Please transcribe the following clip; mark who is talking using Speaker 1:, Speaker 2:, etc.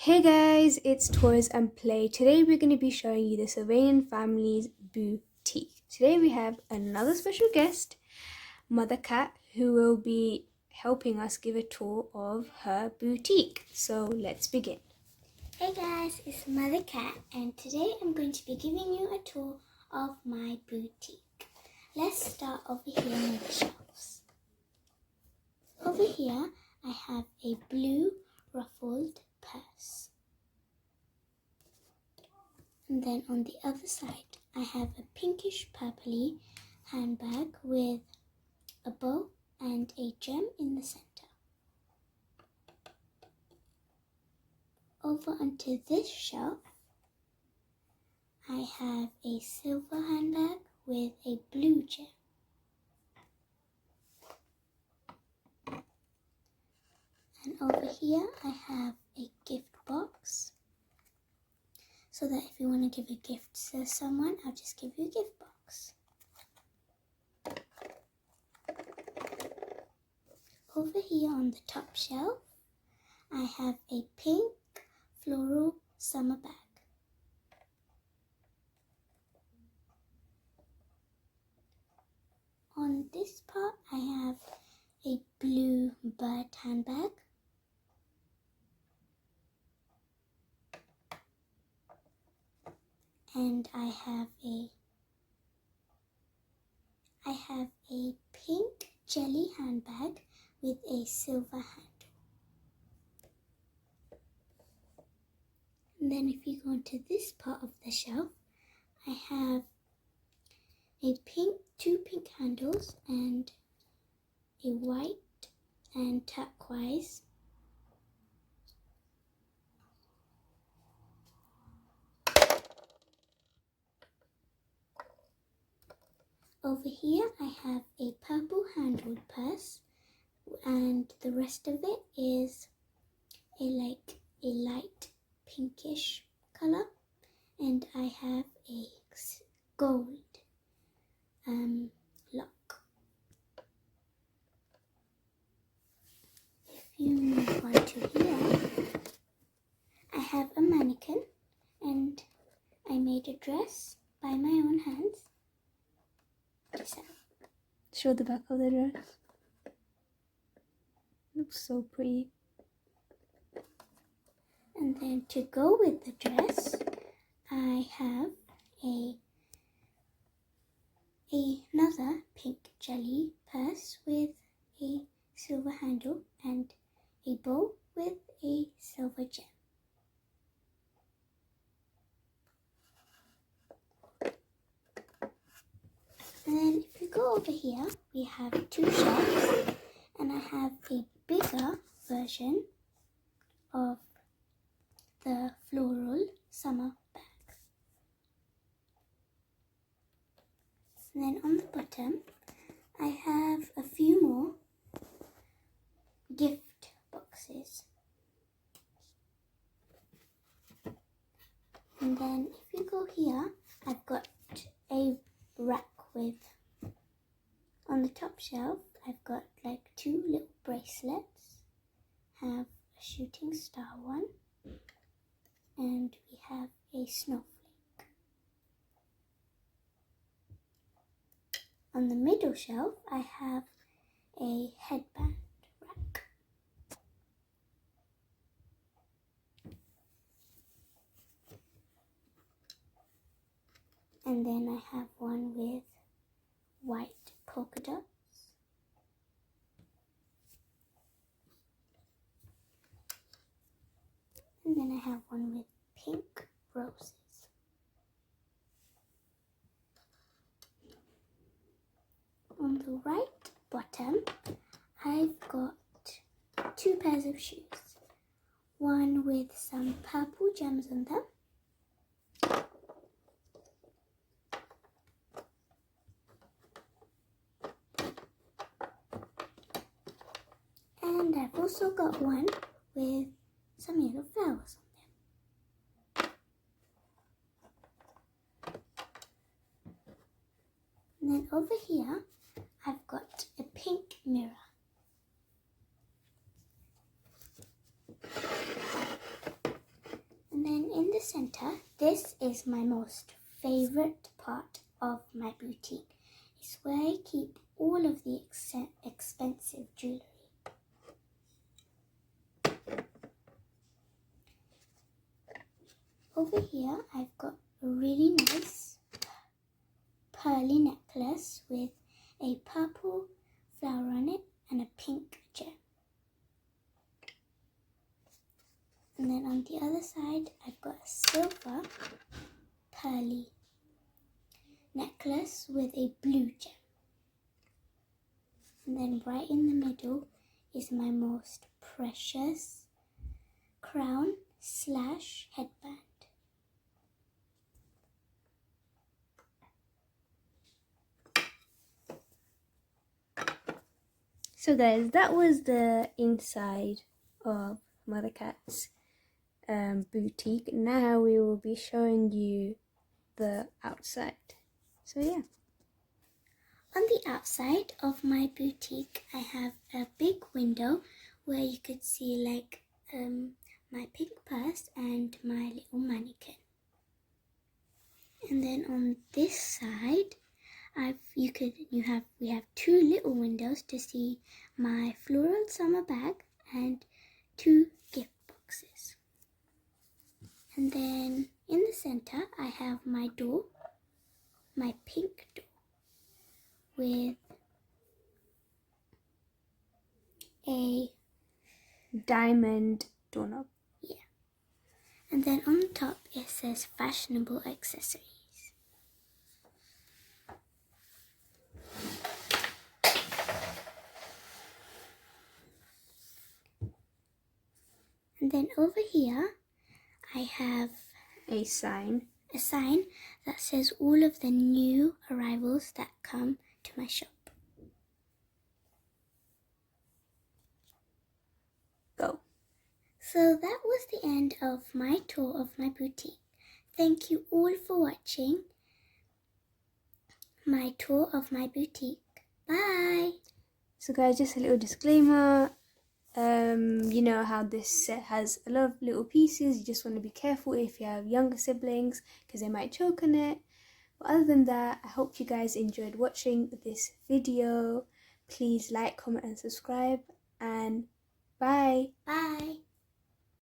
Speaker 1: Hey guys, it's Toys and Play. Today we're going to be showing you the Sylvanian family's boutique. Today we have another special guest, Mother Cat, who will be helping us give a tour of her boutique. So let's begin.
Speaker 2: Hey guys, it's Mother Cat and today I'm going to be giving you a tour of my boutique. Let's start over here on the shelves. Over here I have a blue ruffled purse. And then on the other side I have a pinkish purpley handbag with a bow and a gem in the center. Over onto this shelf I have a silver handbag with a blue gem. And over here I have a gift box, so that if you want to give a gift to someone, I'll just give you a gift box. Over here on the top shelf, I have a pink floral summer bag. On this part, I have a blue bird handbag. And I have a pink jelly handbag with a silver handle. And then if you go into this part of the shelf, I have two pink handles and a white and turquoise. Over here I have a purple handled purse, and the rest of it is a light pinkish color, and I have a gold lock. If you move on to here, I have a mannequin, and I made a dress by my own hands. So,
Speaker 1: Show the back of the dress. Looks so pretty.
Speaker 2: and then to go with the dress, I have another pink jelly purse with a silver handle and a bow with a silver gem. And then if you go over here, we have two shelves, and I have a bigger version of the floral summer bag. And then on the bottom, I have a few more gift boxes. And then if you go here, I've got a rack with, on the top shelf, I've got like two little bracelets, have a shooting star one, and we have a snowflake. On the middle shelf, I have a headband rack. And then I have one with white polka dots. And then I have one with pink roses. On the right bottom, I've got two pairs of shoes. One with some purple gems on them. And I've also got one with some yellow flowers on them. And then over here, I've got a pink mirror. center, this is my most favorite part of my boutique. It's where I keep all of the expensive jewelry. Over here, I've got a really nice pearly necklace with a purple flower on it and a pink gem. And then on the other side, I've got a silver pearly necklace with a blue gem. And then right in the middle is my most precious crown / headband.
Speaker 1: So guys, that was the inside of Mother Cat's boutique. Now we will be showing you the outside. So yeah.
Speaker 2: On the outside of my boutique, I have a big window where you could see like my pink purse and my little mannequin. And then on this side, we have two little windows to see my floral summer bag and 2 gift boxes. And then in the center, I have my door, my pink door, with a
Speaker 1: diamond doorknob.
Speaker 2: Yeah. And then on the top, it says fashionable accessories. And then over here, I have
Speaker 1: A sign.
Speaker 2: a sign that says all of the new arrivals that come to my shop.
Speaker 1: Go.
Speaker 2: So that was the end of my tour of my boutique. Thank you all for watching my tour of my boutique. Bye!
Speaker 1: So guys, just a little disclaimer. You know how this set has a lot of little pieces. You just want to be careful if you have younger siblings because they might choke on it. But other than that, I hope you guys enjoyed watching this video. Please like, comment and subscribe, and bye.
Speaker 2: Bye!